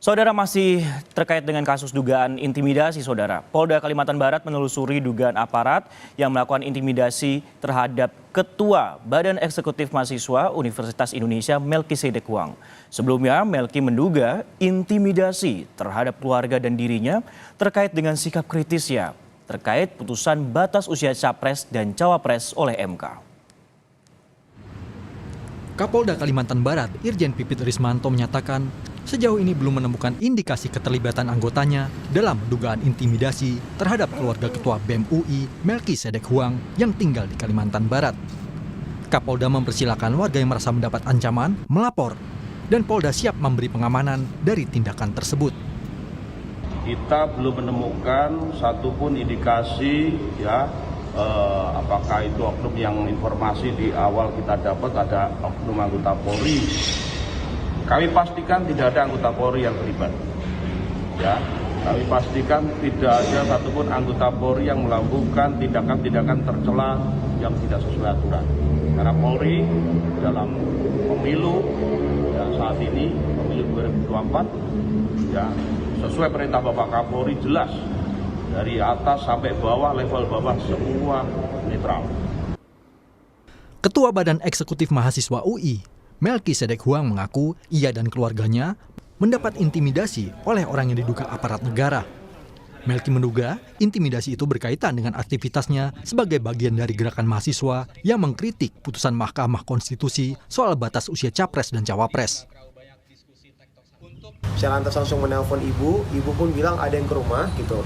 Saudara, masih terkait dengan kasus dugaan intimidasi, Saudara. Polda Kalimantan Barat menelusuri dugaan aparat yang melakukan intimidasi terhadap Ketua Badan Eksekutif Mahasiswa Universitas Indonesia Melki Sedekuang. Sebelumnya, Melki menduga intimidasi terhadap keluarga dan dirinya terkait dengan sikap kritisnya terkait putusan batas usia capres dan cawapres oleh MK. Kapolda Kalimantan Barat, Irjen Pipit Rismanto menyatakan, sejauh ini belum menemukan indikasi keterlibatan anggotanya dalam dugaan intimidasi terhadap keluarga Ketua BEM UI Melki Sedekuang yang tinggal di Kalimantan Barat. Kapolda mempersilahkan warga yang merasa mendapat ancaman melapor, dan Polda siap memberi pengamanan dari tindakan tersebut. Kita belum menemukan satupun indikasi apakah itu oknum yang informasi di awal kita dapat ada oknum anggota Polri. Kami pastikan tidak ada anggota Polri yang terlibat. Kami pastikan tidak ada satupun anggota Polri yang melakukan tindakan-tindakan tercela yang tidak sesuai aturan. Karena Polri dalam pemilu saat ini, pemilu 2024, sesuai perintah Bapak Kapolri jelas. Dari atas sampai bawah, level bawah semua netral. Ketua Badan Eksekutif Mahasiswa UI, Melki Sedekuang mengaku ia dan keluarganya mendapat intimidasi oleh orang yang diduga aparat negara. Melki menduga intimidasi itu berkaitan dengan aktivitasnya sebagai bagian dari gerakan mahasiswa yang mengkritik putusan Mahkamah Konstitusi soal batas usia capres dan cawapres. Saya lantas langsung menelpon ibu pun bilang ada yang ke rumah gitu.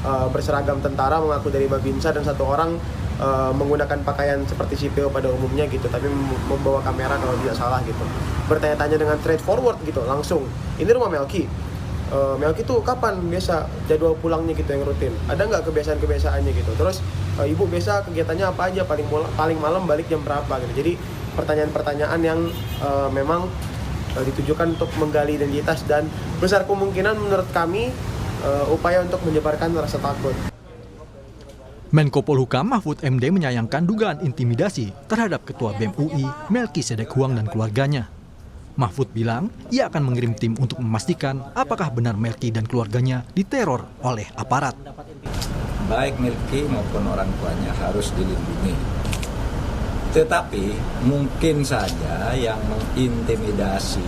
Berseragam tentara mengaku dari Babinsa dan satu orang menggunakan pakaian seperti sipil pada umumnya gitu, tapi membawa kamera kalau tidak salah gitu. Bertanya-tanya dengan straightforward gitu, langsung. Ini rumah Melki. Melki tuh kapan biasa jadwal pulangnya gitu yang rutin? Ada nggak kebiasaan-kebiasaannya gitu? Terus ibu biasa kegiatannya apa aja? Paling malam balik jam berapa gitu. Jadi pertanyaan-pertanyaan yang memang ditujukan untuk menggali identitas dan besar kemungkinan menurut kami upaya untuk menyebarkan rasa takut. Menko Polhukam Mahfud MD menyayangkan dugaan intimidasi terhadap Ketua BEM UI Melki Sedekuang dan keluarganya. Mahfud bilang ia akan mengirim tim untuk memastikan apakah benar Melki dan keluarganya diteror oleh aparat. Baik Melki maupun orang tuanya harus dilindungi. Tetapi mungkin saja yang mengintimidasi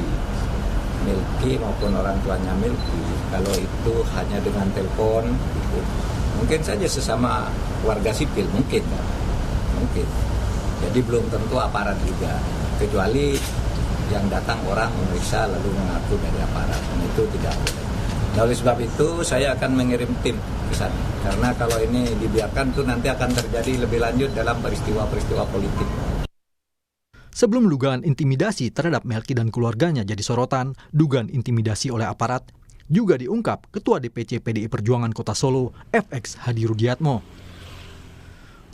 Melki maupun orang tuanya Melki, kalau itu hanya dengan telepon, gitu, mungkin saja sesama warga sipil, mungkin. Jadi belum tentu aparat juga, kecuali yang datang orang memeriksa lalu mengaku dari aparat, itu tidak boleh. Nah, oleh sebab itu saya akan mengirim tim ke sana, karena kalau ini dibiarkan tuh nanti akan terjadi lebih lanjut dalam peristiwa-peristiwa politik. Sebelum dugaan intimidasi terhadap Melki dan keluarganya jadi sorotan, dugaan intimidasi oleh aparat juga diungkap Ketua DPC PDI Perjuangan Kota Solo, FX Hadi Rudiatmo.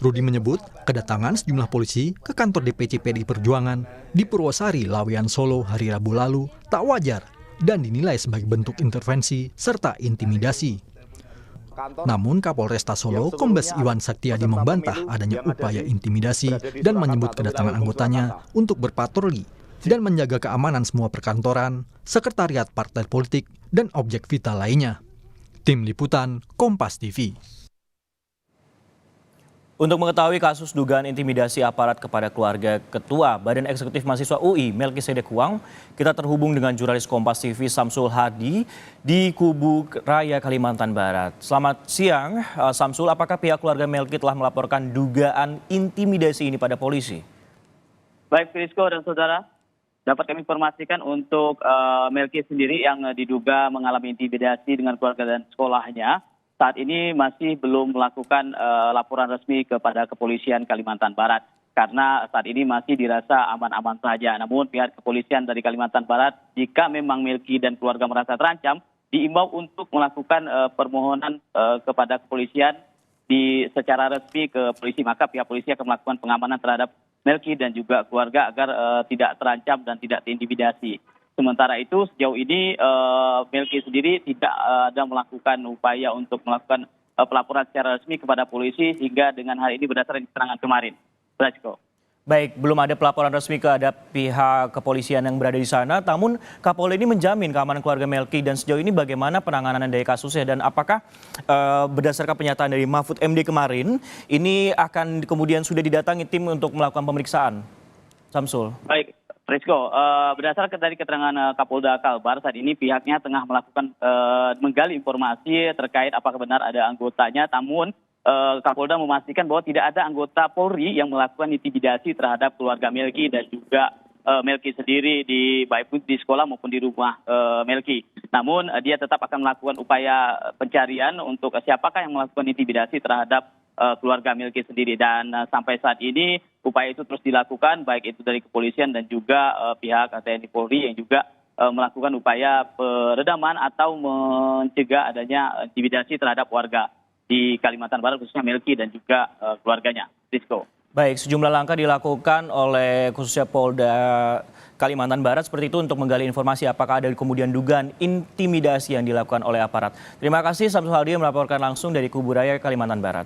Rudi menyebut kedatangan sejumlah polisi ke kantor DPC PDI Perjuangan di Purwosari, Laweyan, Solo hari Rabu lalu tak wajar dan dinilai sebagai bentuk intervensi serta intimidasi. Namun Kapolresta Solo, Kombes Iwan Saktiadi membantah adanya upaya intimidasi dan menyebut kedatangan anggotanya untuk berpatroli dan menjaga keamanan semua perkantoran, sekretariat partai politik, dan objek vital lainnya. Tim Liputan, Kompas TV. Untuk mengetahui kasus dugaan intimidasi aparat kepada keluarga Ketua Badan Eksekutif Mahasiswa UI Melki Sedekuang, kita terhubung dengan jurnalis Kompas TV Samsul Hadi di Kubu Raya Kalimantan Barat. Selamat siang, Samsul. Apakah pihak keluarga Melki telah melaporkan dugaan intimidasi ini pada polisi? Baik, Frisko dan saudara, dapat kami informasikan untuk Melki sendiri yang diduga mengalami intimidasi dengan keluarga dan sekolahnya. Saat ini masih belum melakukan laporan resmi kepada kepolisian Kalimantan Barat karena saat ini masih dirasa aman-aman saja. Namun pihak kepolisian dari Kalimantan Barat, jika memang Melki dan keluarga merasa terancam, diimbau untuk melakukan permohonan kepada kepolisian secara resmi ke polisi. Maka pihak polisi akan melakukan pengamanan terhadap Melki dan juga keluarga agar tidak terancam dan tidak diintimidasi. Sementara itu sejauh ini Melki sendiri tidak ada melakukan upaya untuk melakukan pelaporan secara resmi kepada polisi hingga dengan hal ini berdasarkan keterangan kemarin. Brajko. Baik, belum ada pelaporan resmi terhadap pihak kepolisian yang berada di sana, namun Kapolda ini menjamin keamanan keluarga Melki dan sejauh ini bagaimana penanganan dari kasusnya dan apakah berdasarkan pernyataan dari Mahfud MD kemarin, ini akan kemudian sudah didatangi tim untuk melakukan pemeriksaan? Samsul. Baik, Frisko, berdasarkan dari keterangan Kapolda Kalbar, saat ini pihaknya tengah melakukan menggali informasi terkait apakah benar ada anggotanya, namun Kapolda memastikan bahwa tidak ada anggota Polri yang melakukan intimidasi terhadap keluarga Melki dan juga Melki sendiri baik di sekolah maupun di rumah Melki. Namun dia tetap akan melakukan upaya pencarian untuk siapakah yang melakukan intimidasi terhadap keluarga Melki sendiri, dan sampai saat ini upaya itu terus dilakukan baik itu dari kepolisian dan juga pihak TNI Polri yang juga melakukan upaya peredaman atau mencegah adanya intimidasi terhadap warga di Kalimantan Barat, khususnya Melki dan juga keluarganya. Rizko. Baik, sejumlah langkah dilakukan oleh khususnya Polda Kalimantan Barat seperti itu untuk menggali informasi apakah ada kemudian dugaan intimidasi yang dilakukan oleh aparat. Terima kasih Samsul Haldi melaporkan langsung dari Kuburaya, Kalimantan Barat.